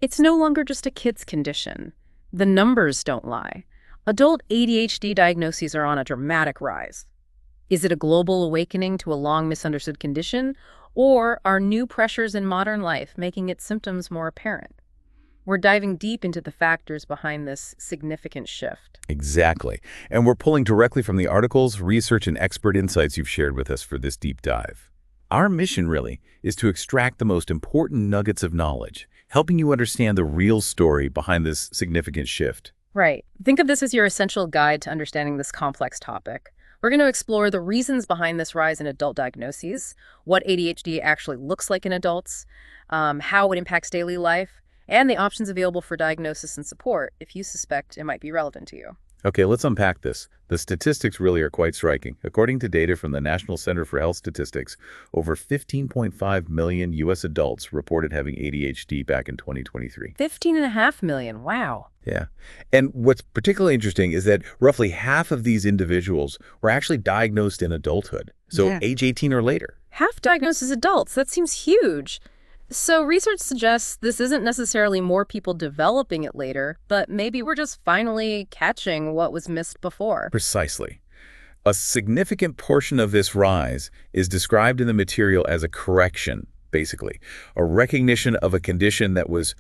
It's no longer just a kid's condition. The numbers don't lie. Adult ADHD diagnoses are on a dramatic rise. Is it a global awakening to a long misunderstood condition, or are new pressures in modern life making its symptoms more apparent? We're diving deep into the factors behind this significant shift. Exactly. And we're pulling directly from the articles, research, and expert insights you've shared with us for this deep dive. Our mission, really, is to extract the most important nuggets of knowledge, helping you understand the real story behind this significant shift. Right. Think of this as your essential guide to understanding this complex topic. We're going to explore the reasons behind this rise in adult diagnoses, what ADHD actually looks like in adults, how it impacts daily life, and the options available for diagnosis and support if you suspect it might be relevant to you. Okay, let's unpack this. The statistics really are quite striking. According to data from the National Center for Health Statistics, over 15.5 million U.S. adults reported having ADHD back in 2023. 15.5 million, wow. Yeah. And what's particularly interesting is that roughly half of these individuals were actually diagnosed in adulthood, so age 18 or later. Half diagnosed as adults, that seems huge. So research suggests this isn't necessarily more people developing it later, but maybe we're just finally catching what was missed before. Precisely. A significant portion of this rise is described in the material as a correction, basically, a recognition of a condition that was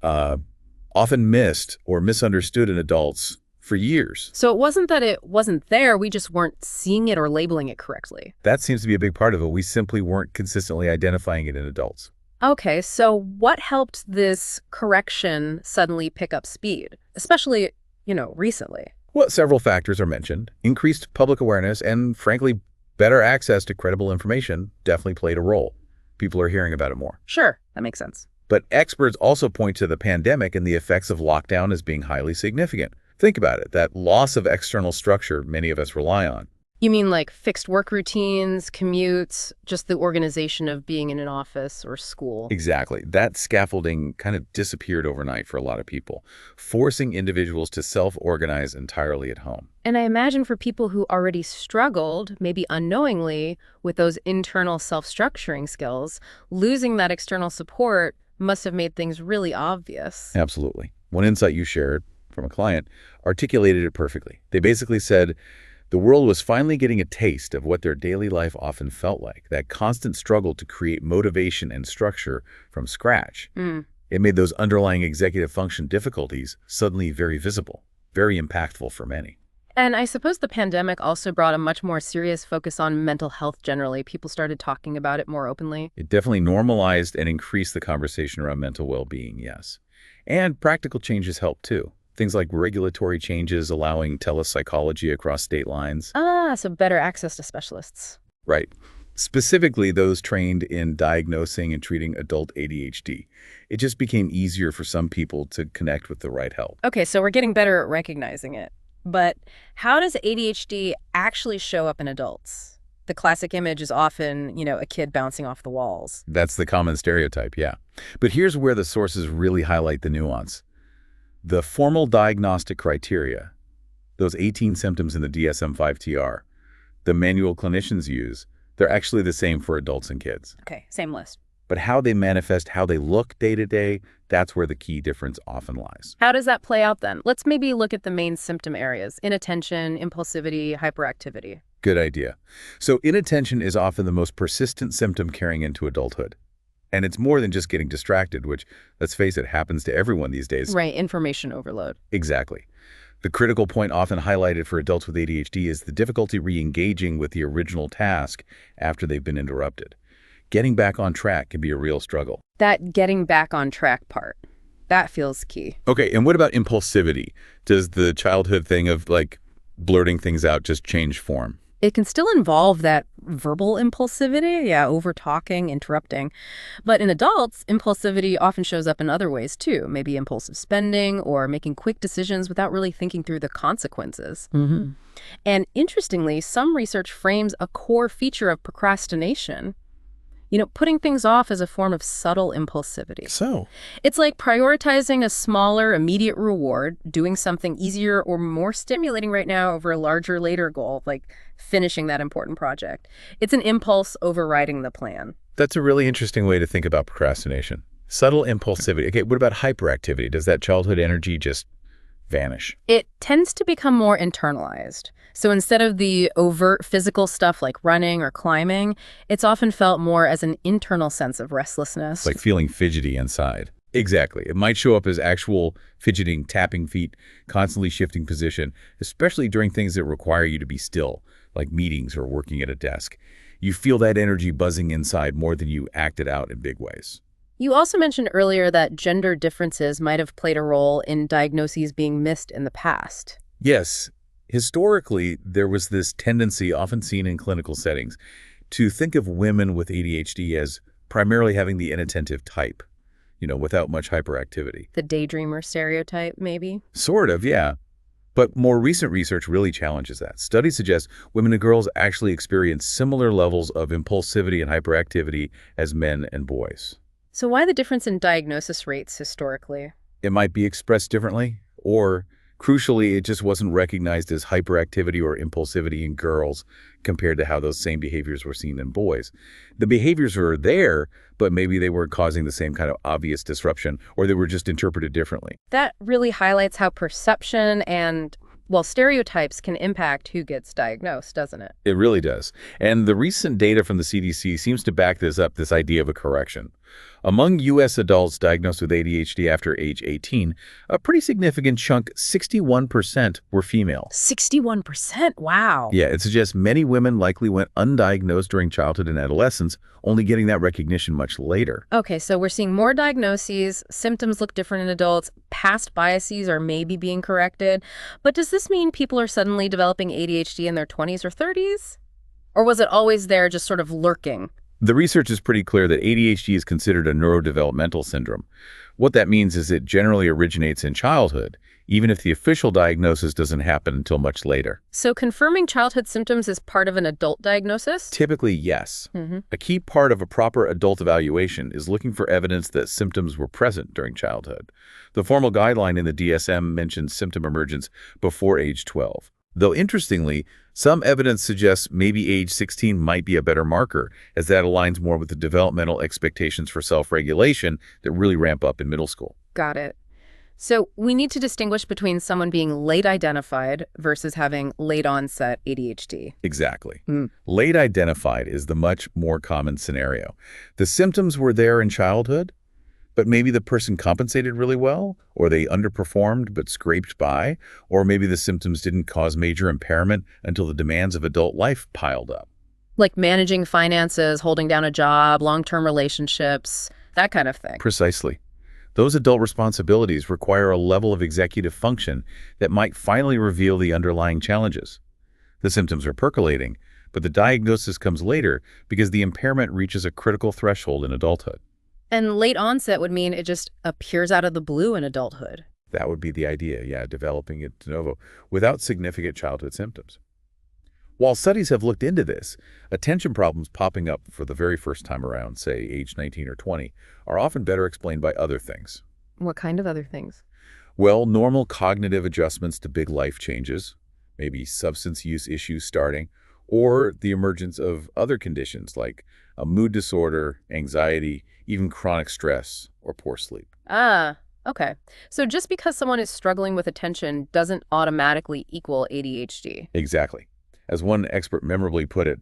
often missed or misunderstood in adults for years. So it wasn't that it wasn't there, we just weren't seeing it or labeling it correctly. That seems to be a big part of it. We simply weren't consistently identifying it in adults. Okay, so what helped this correction suddenly pick up speed, especially, recently? Well, several factors are mentioned. Increased public awareness and, frankly, better access to credible information definitely played a role. People are hearing about it more. Sure, that makes sense. But experts also point to the pandemic and the effects of lockdown as being highly significant. Think about it, that loss of external structure many of us rely on. You mean like fixed work routines, commutes, just the organization of being in an office or school? Exactly. That scaffolding kind of disappeared overnight for a lot of people, forcing individuals to self-organize entirely at home. And I imagine for people who already struggled, maybe unknowingly, with those internal self-structuring skills, losing that external support must have made things really obvious. Absolutely. One insight you shared from a client articulated it perfectly. They basically said, the world was finally getting a taste of what their daily life often felt like, that constant struggle to create motivation and structure from scratch. It made those underlying executive function difficulties suddenly very visible, very impactful for many. And I suppose the pandemic also brought a much more serious focus on mental health generally. People started talking about it more openly. It definitely normalized and increased the conversation around mental well-being, yes. And practical changes helped too. Things like regulatory changes allowing telepsychology across state lines. So better access to specialists. Right. Specifically those trained in diagnosing and treating adult ADHD. It just became easier for some people to connect with the right help. Okay, so we're getting better at recognizing it. But how does ADHD actually show up in adults? The classic image is often, a kid bouncing off the walls. That's the common stereotype, yeah. But here's where the sources really highlight the nuance. The formal diagnostic criteria, those 18 symptoms in the DSM-5-TR, the manual clinicians use, they're actually the same for adults and kids. Okay, same list. But how they manifest, how they look day to day, that's where the key difference often lies. How does that play out then? Let's maybe look at the main symptom areas: inattention, impulsivity, hyperactivity. Good idea. So inattention is often the most persistent symptom carrying into adulthood. And it's more than just getting distracted, which, let's face it, happens to everyone these days. Right, information overload. Exactly. The critical point often highlighted for adults with ADHD is the difficulty re-engaging with the original task after they've been interrupted. Getting back on track can be a real struggle. That getting back on track part, that feels key. Okay, and what about impulsivity? Does the childhood thing of, blurting things out just change form? It can still involve that verbal impulsivity, over-talking, interrupting. But in adults, impulsivity often shows up in other ways too, maybe impulsive spending or making quick decisions without really thinking through the consequences. And interestingly, some research frames a core feature of procrastination, putting things off as a form of subtle impulsivity. So? It's like prioritizing a smaller, immediate reward, doing something easier or more stimulating right now over a larger later goal, like finishing that important project. It's an impulse overriding the plan. That's a really interesting way to think about procrastination. Subtle impulsivity. Okay, what about hyperactivity? Does that childhood energy just vanish? It tends to become more internalized. So instead of the overt physical stuff like running or climbing, it's often felt more as an internal sense of restlessness. Like feeling fidgety inside. Exactly. It might show up as actual fidgeting, tapping feet, constantly shifting position, especially during things that require you to be still, like meetings or working at a desk. You feel that energy buzzing inside more than you act it out in big ways. You also mentioned earlier that gender differences might have played a role in diagnoses being missed in the past. Yes, historically, there was this tendency, often seen in clinical settings, to think of women with ADHD as primarily having the inattentive type, without much hyperactivity. The daydreamer stereotype, maybe? Sort of, yeah. But more recent research really challenges that. Studies suggest women and girls actually experience similar levels of impulsivity and hyperactivity as men and boys. So why the difference in diagnosis rates historically? It might be expressed differently, or crucially, it just wasn't recognized as hyperactivity or impulsivity in girls compared to how those same behaviors were seen in boys. The behaviors were there, but maybe they weren't causing the same kind of obvious disruption, or they were just interpreted differently. That really highlights how perception and, stereotypes can impact who gets diagnosed, doesn't it? It really does. And the recent data from the CDC seems to back this up, this idea of a correction. Among U.S. adults diagnosed with ADHD after age 18, a pretty significant chunk, 61%, were female. 61%? Wow. Yeah, it suggests many women likely went undiagnosed during childhood and adolescence, only getting that recognition much later. Okay, so we're seeing more diagnoses, symptoms look different in adults, past biases are maybe being corrected. But does this mean people are suddenly developing ADHD in their 20s or 30s? Or was it always there, just sort of lurking? The research is pretty clear that ADHD is considered a neurodevelopmental syndrome. What that means is it generally originates in childhood, even if the official diagnosis doesn't happen until much later. So confirming childhood symptoms is part of an adult diagnosis? Typically, yes. A key part of a proper adult evaluation is looking for evidence that symptoms were present during childhood. The formal guideline in the DSM mentions symptom emergence before age 12. Though interestingly, some evidence suggests maybe age 16 might be a better marker, as that aligns more with the developmental expectations for self-regulation that really ramp up in middle school. Got it. So we need to distinguish between someone being late identified versus having late onset ADHD. Exactly. Late identified is the much more common scenario. The symptoms were there in childhood, but maybe the person compensated really well, or they underperformed but scraped by, or maybe the symptoms didn't cause major impairment until the demands of adult life piled up. Like managing finances, holding down a job, long-term relationships, that kind of thing. Precisely. Those adult responsibilities require a level of executive function that might finally reveal the underlying challenges. The symptoms are percolating, but the diagnosis comes later because the impairment reaches a critical threshold in adulthood. And late onset would mean it just appears out of the blue in adulthood. That would be the idea, yeah, developing it de novo, without significant childhood symptoms. While studies have looked into this, attention problems popping up for the very first time around, say, age 19 or 20, are often better explained by other things. What kind of other things? Well, normal cognitive adjustments to big life changes, maybe substance use issues starting, or the emergence of other conditions like a mood disorder, anxiety, even chronic stress or poor sleep. Ah, okay. So just because someone is struggling with attention doesn't automatically equal ADHD. Exactly. As one expert memorably put it,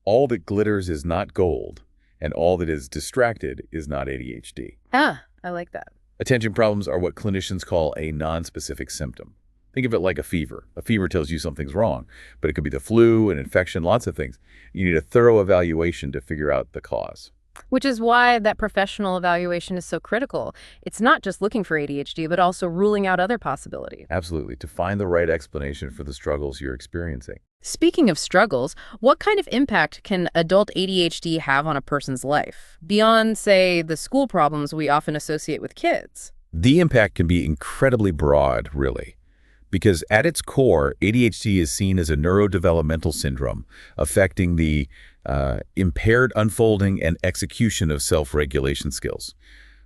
all that glitters is not gold, and all that is distracted is not ADHD. Ah, I like that. Attention problems are what clinicians call a nonspecific symptom. Think of it like a fever. A fever tells you something's wrong, but it could be the flu, an infection, lots of things. You need a thorough evaluation to figure out the cause. Which is why that professional evaluation is so critical. It's not just looking for ADHD, but also ruling out other possibilities. Absolutely, to find the right explanation for the struggles you're experiencing. Speaking of struggles, what kind of impact can adult ADHD have on a person's life, beyond, say, the school problems we often associate with kids? The impact can be incredibly broad, really. Because at its core, ADHD is seen as a neurodevelopmental syndrome affecting the impaired unfolding and execution of self-regulation skills.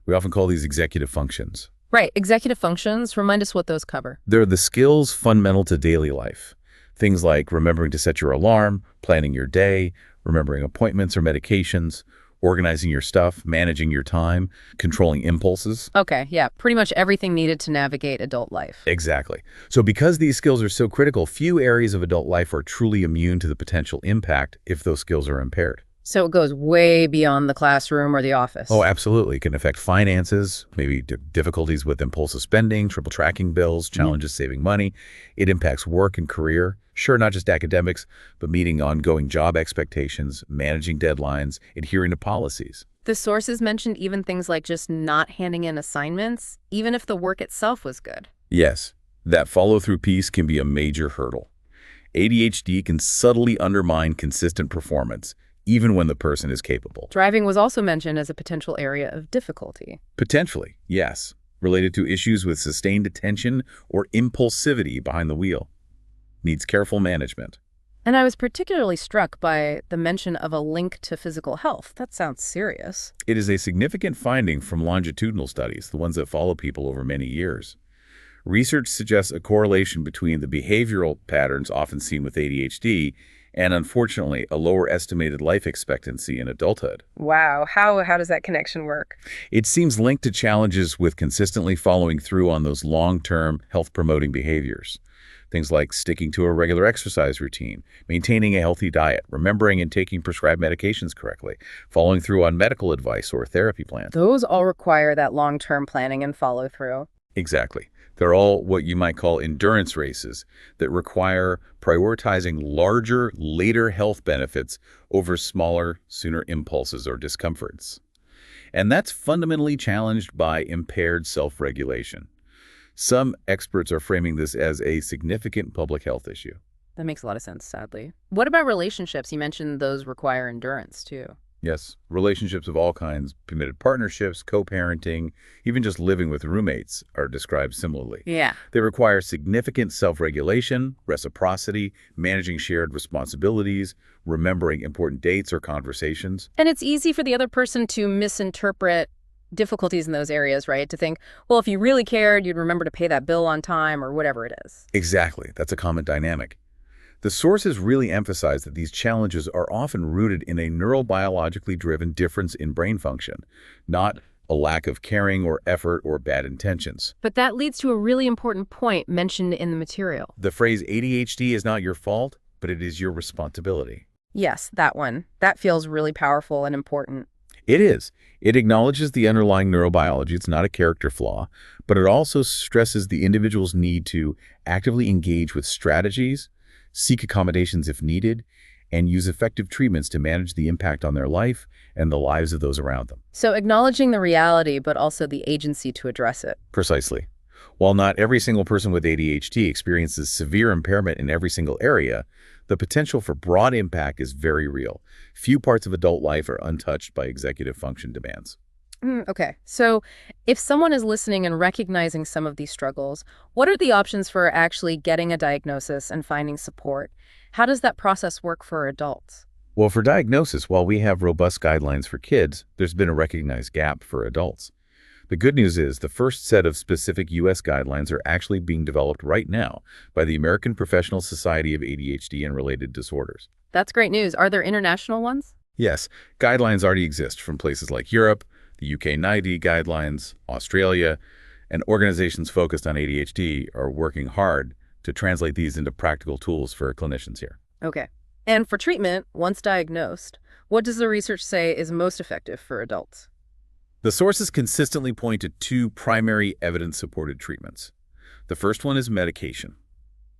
We often call these executive functions. Right. Executive functions, remind us what those cover. They're the skills fundamental to daily life. Things like remembering to set your alarm, planning your day, remembering appointments or medications, organizing your stuff, managing your time, controlling impulses. Okay, yeah, pretty much everything needed to navigate adult life. Exactly. So because these skills are so critical, few areas of adult life are truly immune to the potential impact if those skills are impaired. So it goes way beyond the classroom or the Oh, office. absolutely. It can affect finances, maybe difficulties with impulsive spending, triple tracking bills, challenges saving money. It impacts work and career. Sure, not just academics, but meeting ongoing job expectations, managing deadlines, adhering to policies. The sources mentioned even things like just not handing in assignments, even if the work itself was good. Yes, that follow-through piece can be a major hurdle. ADHD can subtly undermine consistent performance, even when the person is capable. Driving was also mentioned as a potential area of difficulty. Potentially, yes, related to issues with sustained attention or impulsivity behind the wheel. Needs careful management. And I was particularly struck by the mention of a link to physical health. That sounds serious. It is a significant finding from longitudinal studies, the ones that follow people over many years. Research suggests a correlation between the behavioral patterns often seen with ADHD and, unfortunately, a lower estimated life expectancy in adulthood. Wow, how does that connection work? It seems linked to challenges with consistently following through on those long-term health-promoting behaviors. Things like sticking to a regular exercise routine, maintaining a healthy diet, remembering and taking prescribed medications correctly, following through on medical advice or therapy plans. Those all require that long-term planning and follow-through. Exactly. They're all what you might call endurance races that require prioritizing larger, later health benefits over smaller, sooner impulses or discomforts. And that's fundamentally challenged by impaired self-regulation. Some experts are framing this as a significant public health issue. That makes a lot of sense, sadly. What about relationships? You mentioned those require endurance, too. Yes, relationships of all kinds, committed partnerships, co-parenting, even just living with roommates are described similarly. Yeah. They require significant self-regulation, reciprocity, managing shared responsibilities, remembering important dates or conversations. And it's easy for the other person to misinterpret difficulties in those areas, right? To think, well, if you really cared, you'd remember to pay that bill on time or whatever it is. Exactly. That's a common dynamic. The sources really emphasize that these challenges are often rooted in a neurobiologically driven difference in brain function, not a lack of caring or effort or bad intentions. But that leads to a really important point mentioned in the material. The phrase ADHD is not your fault, but it is your responsibility. Yes, that one. That feels really powerful and important. It is. It acknowledges the underlying neurobiology. It's not a character flaw, but it also stresses the individual's need to actively engage with strategies, seek accommodations if needed, and use effective treatments to manage the impact on their life and the lives of those around them. So acknowledging the reality, but also the agency to address it. Precisely. While not every single person with ADHD experiences severe impairment in every single area, the potential for broad impact is very real. Few parts of adult life are untouched by executive function demands. Okay, so if someone is listening and recognizing some of these struggles, what are the options for actually getting a diagnosis and finding support? How does that process work for adults? Well, for diagnosis, while we have robust guidelines for kids, there's been a recognized gap for adults. The good news is the first set of specific U.S. guidelines are actually being developed right now by the American Professional Society of ADHD and Related Disorders. That's great news. Are there international ones? Yes, guidelines already exist from places like Europe, the UK 90 guidelines, Australia, and organizations focused on ADHD are working hard to translate these into practical tools for clinicians here. Okay. And for treatment, once diagnosed, what does the research say is most effective for adults? The sources consistently point to two primary evidence-supported treatments. The first one is medication.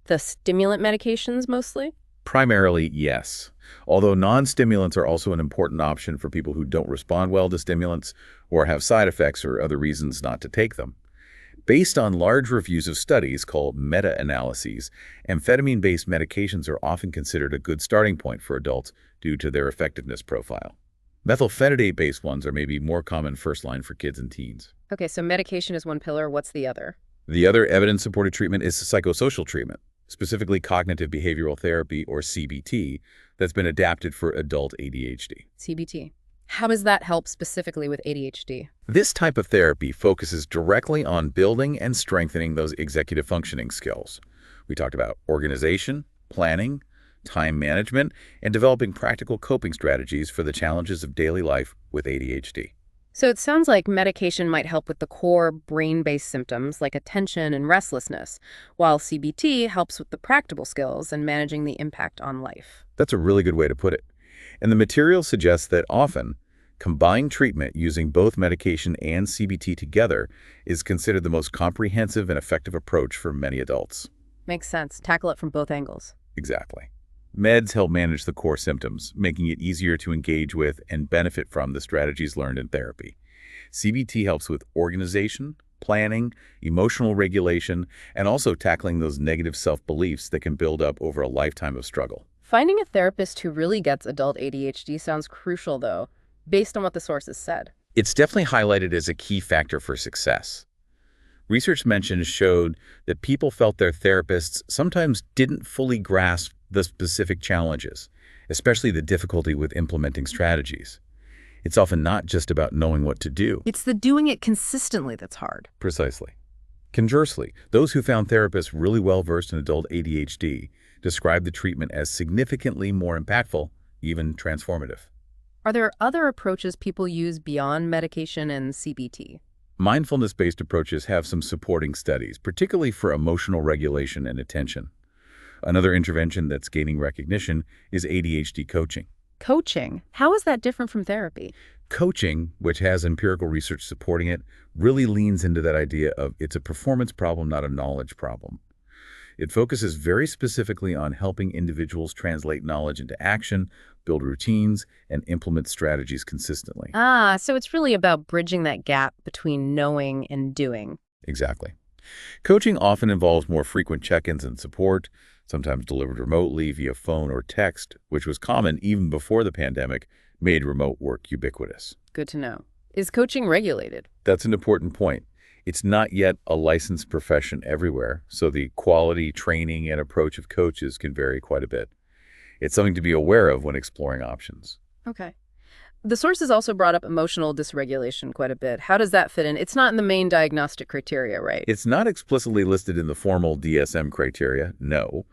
The stimulant medications mostly? Primarily, yes. Although non-stimulants are also an important option for people who don't respond well to stimulants or have side effects or other reasons not to take them. Based on large reviews of studies called meta-analyses, amphetamine-based medications are often considered a good starting point for adults due to their effectiveness profile. Methylphenidate-based ones are maybe more common first line for kids and teens. Okay, so medication is one pillar. What's the other? The other evidence-supported treatment is psychosocial treatment, specifically cognitive behavioral therapy, or CBT, that's been adapted for adult ADHD. CBT. How does that help specifically with ADHD? This type of therapy focuses directly on building and strengthening those executive functioning skills. We talked about organization, planning, time management, and developing practical coping strategies for the challenges of daily life with ADHD. So it sounds like medication might help with the core brain-based symptoms like attention and restlessness, while CBT helps with the practical skills and managing the impact on life. That's a really good way to put it. And the material suggests that often, combined treatment using both medication and CBT together is considered the most comprehensive and effective approach for many adults. Makes sense. Tackle it from both angles. Exactly. Meds help manage the core symptoms, making it easier to engage with and benefit from the strategies learned in therapy. CBT helps with organization, planning, emotional regulation, and also tackling those negative self-beliefs that can build up over a lifetime of struggle. Finding a therapist who really gets adult ADHD sounds crucial, though, based on what the sources said. It's definitely highlighted as a key factor for success. Research mentioned showed that people felt their therapists sometimes didn't fully grasp the specific challenges, especially the difficulty with implementing strategies. It's often not just about knowing what to do. It's the doing it consistently that's hard. Precisely. Conversely, those who found therapists really well-versed in adult ADHD described the treatment as significantly more impactful, even transformative. Are there other approaches people use beyond medication and CBT? Mindfulness-based approaches have some supporting studies, particularly for emotional regulation and attention. Another intervention that's gaining recognition is ADHD coaching. Coaching? How is that different from therapy? Coaching, which has empirical research supporting it, really leans into that idea of it's a performance problem, not a knowledge problem. It focuses very specifically on helping individuals translate knowledge into action, build routines, and implement strategies consistently. So it's really about bridging that gap between knowing and doing. Exactly. Coaching often involves more frequent check-ins and support, sometimes delivered remotely via phone or text, which was common even before the pandemic made remote work ubiquitous. Good to know. Is coaching regulated? That's an important point. It's not yet a licensed profession everywhere, so the quality, training, and approach of coaches can vary quite a bit. It's something to be aware of when exploring options. Okay. The sources also brought up emotional dysregulation quite a bit. How does that fit in? It's not in the main diagnostic criteria, right? It's not explicitly listed in the formal DSM criteria, no,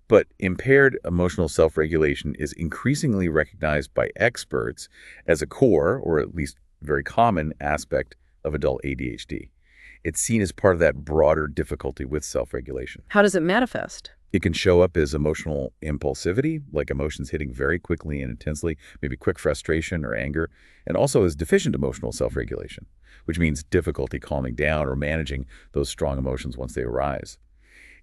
but impaired emotional self-regulation is increasingly recognized by experts as a core, or at least very common, aspect of adult ADHD. It's seen as part of that broader difficulty with self-regulation. How does it manifest? It can show up as emotional impulsivity, like emotions hitting very quickly and intensely, maybe quick frustration or anger, and also as deficient emotional self-regulation, which means difficulty calming down or managing those strong emotions once they arise.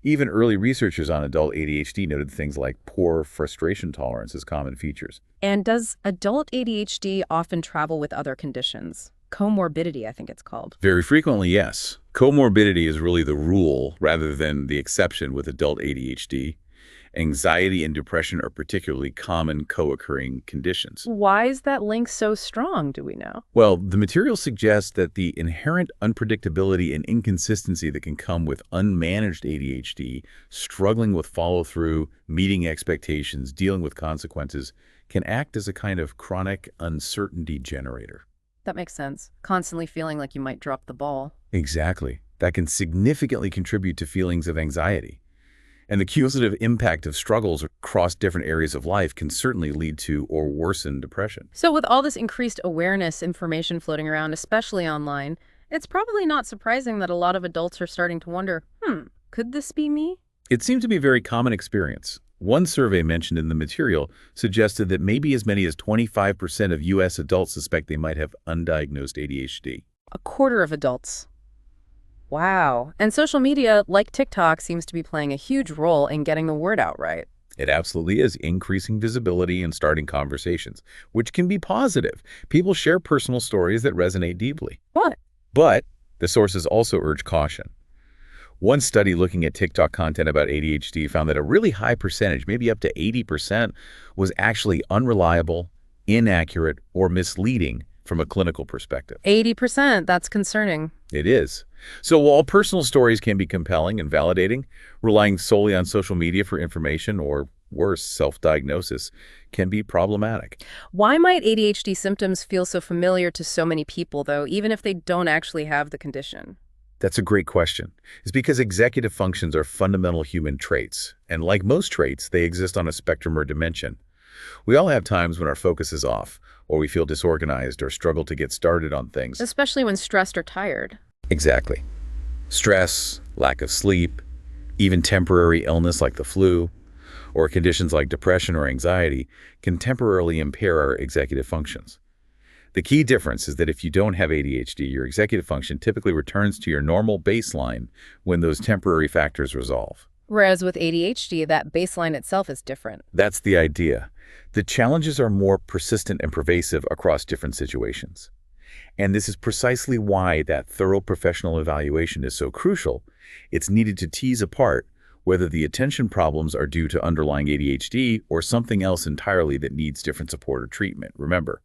Even early researchers on adult ADHD noted things like poor frustration tolerance as common features. And does adult ADHD often travel with other conditions? Comorbidity, I think it's called. Very frequently, yes. Comorbidity is really the rule rather than the exception with adult ADHD. Anxiety and depression are particularly common co-occurring conditions. Why is that link so strong, do we know? Well, the material suggests that the inherent unpredictability and inconsistency that can come with unmanaged ADHD, struggling with follow-through, meeting expectations, dealing with consequences, can act as a kind of chronic uncertainty generator. That makes sense. Constantly feeling like you might drop the ball. Exactly. That can significantly contribute to feelings of anxiety. And the cumulative impact of struggles across different areas of life can certainly lead to or worsen depression. So with all this increased awareness, information floating around, especially online, it's probably not surprising that a lot of adults are starting to wonder, could this be me? It seems to be a very common experience. One survey mentioned in the material suggested that maybe as many as 25% of U.S. adults suspect they might have undiagnosed ADHD. A quarter of adults. Wow. And social media, like TikTok, seems to be playing a huge role in getting the word out, right? It absolutely is, increasing visibility and starting conversations, which can be positive. People share personal stories that resonate deeply. But the sources also urge caution. One study looking at TikTok content about ADHD found that a really high percentage, maybe up to 80%, was actually unreliable, inaccurate, or misleading from a clinical perspective. 80%, that's concerning. It is. So while personal stories can be compelling and validating, relying solely on social media for information or, worse, self-diagnosis can be problematic. Why might ADHD symptoms feel so familiar to so many people, though, even if they don't actually have the condition? That's a great question. It's because executive functions are fundamental human traits, and like most traits, they exist on a spectrum or dimension. We all have times when our focus is off, or we feel disorganized or struggle to get started on things. Especially when stressed or tired. Exactly. Stress, lack of sleep, even temporary illness like the flu, or conditions like depression or anxiety can temporarily impair our executive functions. The key difference is that if you don't have ADHD, your executive function typically returns to your normal baseline when those temporary factors resolve. Whereas with ADHD, that baseline itself is different. That's the idea. The challenges are more persistent and pervasive across different situations. And this is precisely why that thorough professional evaluation is so crucial. It's needed to tease apart whether the attention problems are due to underlying ADHD or something else entirely that needs different support or treatment. Remember,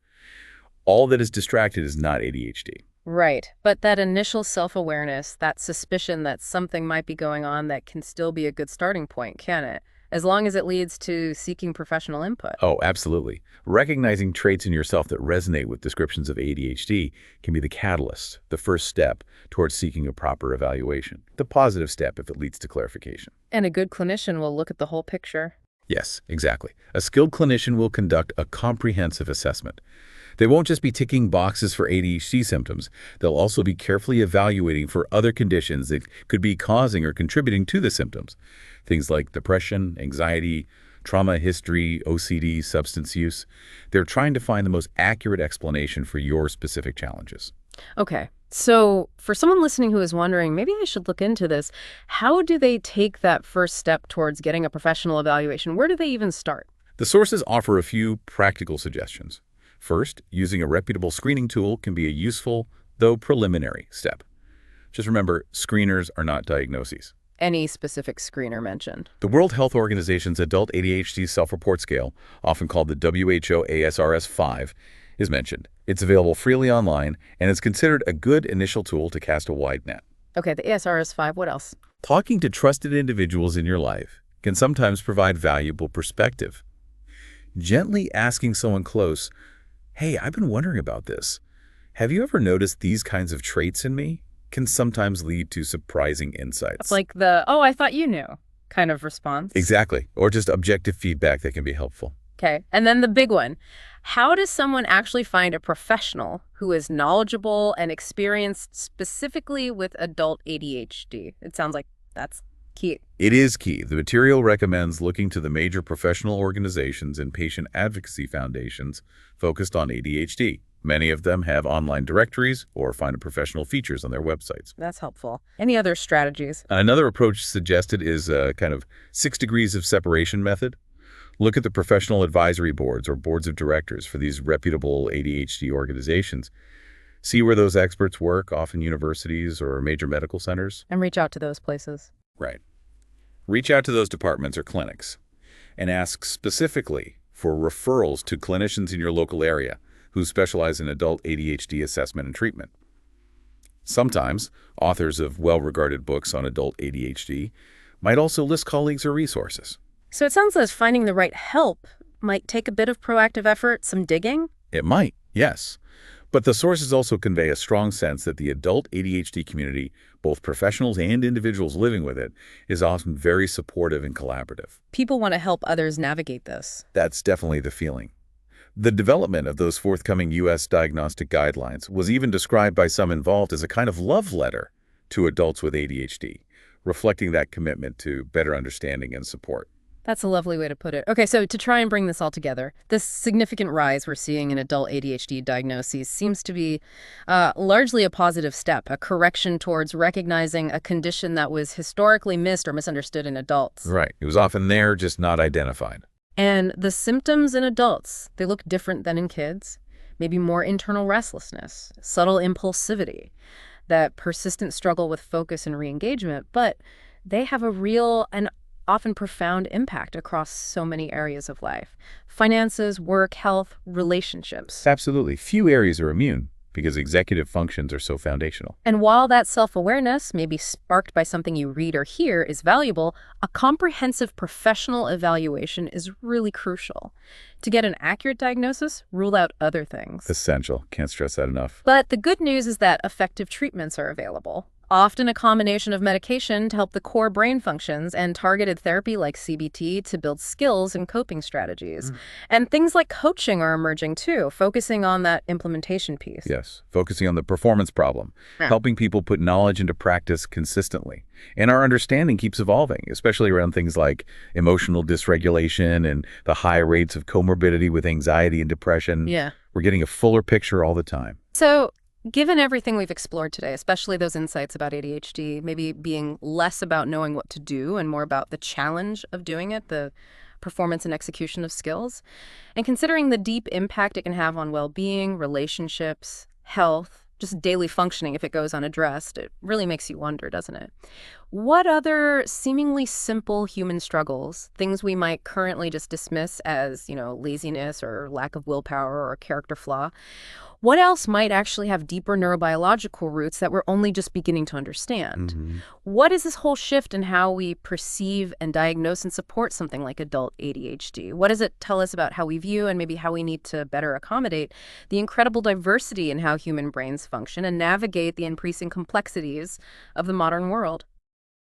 all that is distracted is not ADHD. Right. But that initial self-awareness, that suspicion that something might be going on, that can still be a good starting point, can it? As long as it leads to seeking professional input. Oh, absolutely. Recognizing traits in yourself that resonate with descriptions of ADHD can be the catalyst, the first step towards seeking a proper evaluation. The positive step if it leads to clarification. And a good clinician will look at the whole picture. Yes, exactly. A skilled clinician will conduct a comprehensive assessment. They won't just be ticking boxes for ADHD symptoms. They'll also be carefully evaluating for other conditions that could be causing or contributing to the symptoms. Things like depression, anxiety, trauma history, OCD, substance use. They're trying to find the most accurate explanation for your specific challenges. Okay. So for someone listening who is wondering, maybe I should look into this, how do they take that first step towards getting a professional evaluation? Where do they even start? The sources offer a few practical suggestions. First, using a reputable screening tool can be a useful, though preliminary, step. Just remember, screeners are not diagnoses. Any specific screener mentioned? The World Health Organization's Adult ADHD Self-Report Scale, often called the WHO ASRS-5, is mentioned. It's available freely online, and is considered a good initial tool to cast a wide net. Okay, the ASRS-5, what else? Talking to trusted individuals in your life can sometimes provide valuable perspective. Gently asking someone close, "Hey, I've been wondering about this. Have you ever noticed these kinds of traits in me?" can sometimes lead to surprising insights. It's like the, "oh, I thought you knew" kind of response. Exactly. Or just objective feedback that can be helpful. Okay, and then the big one. How does someone actually find a professional who is knowledgeable and experienced specifically with adult ADHD? It sounds like that's key. It is key. The material recommends looking to the major professional organizations and patient advocacy foundations focused on ADHD. Many of them have online directories or find a professional features on their websites. That's helpful. Any other strategies? Another approach suggested is a kind of 6 degrees of separation method. Look at the professional advisory boards or boards of directors for these reputable ADHD organizations. See where those experts work, often universities or major medical centers. And reach out to those places. Right. Reach out to those departments or clinics and ask specifically for referrals to clinicians in your local area who specialize in adult ADHD assessment and treatment. Sometimes, authors of well-regarded books on adult ADHD might also list colleagues or resources. So it sounds as finding the right help might take a bit of proactive effort, some digging? It might, yes. But the sources also convey a strong sense that the adult ADHD community, both professionals and individuals living with it, is often very supportive and collaborative. People want to help others navigate this. That's definitely the feeling. The development of those forthcoming U.S. diagnostic guidelines was even described by some involved as a kind of love letter to adults with ADHD, reflecting that commitment to better understanding and support. That's a lovely way to put it. Okay, so to try and bring this all together, this significant rise we're seeing in adult ADHD diagnoses seems to be largely a positive step, a correction towards recognizing a condition that was historically missed or misunderstood in adults. Right. It was often there, just not identified. And the symptoms in adults, they look different than in kids. Maybe more internal restlessness, subtle impulsivity, that persistent struggle with focus and re-engagement, but they have a real and often profound impact across so many areas of life. Finances, work, health, relationships. Absolutely. Few areas are immune because executive functions are so foundational. And while that self-awareness may be sparked by something you read or hear is valuable, a comprehensive professional evaluation is really crucial. To get an accurate diagnosis, rule out other things. Essential. Can't stress that enough. But the good news is that effective treatments are available. Often a combination of medication to help the core brain functions and targeted therapy like CBT to build skills and coping strategies. Mm. And things like coaching are emerging too, focusing on that implementation piece. Yes, focusing on the performance problem, Yeah. helping people put knowledge into practice consistently. And our understanding keeps evolving, especially around things like emotional dysregulation and the high rates of comorbidity with anxiety and depression. Yeah. We're getting a fuller picture all the time. So, given everything we've explored today, especially those insights about ADHD, maybe being less about knowing what to do and more about the challenge of doing it, the performance and execution of skills, and considering the deep impact it can have on well-being, relationships, health, just daily functioning if it goes unaddressed, it really makes you wonder, doesn't it? What other seemingly simple human struggles, things we might currently just dismiss as, laziness or lack of willpower or a character flaw, what else might actually have deeper neurobiological roots that we're only just beginning to understand? Hmm. What is this whole shift in how we perceive and diagnose and support something like adult ADHD? What does it tell us about how we view and maybe how we need to better accommodate the incredible diversity in how human brains function and navigate the increasing complexities of the modern world?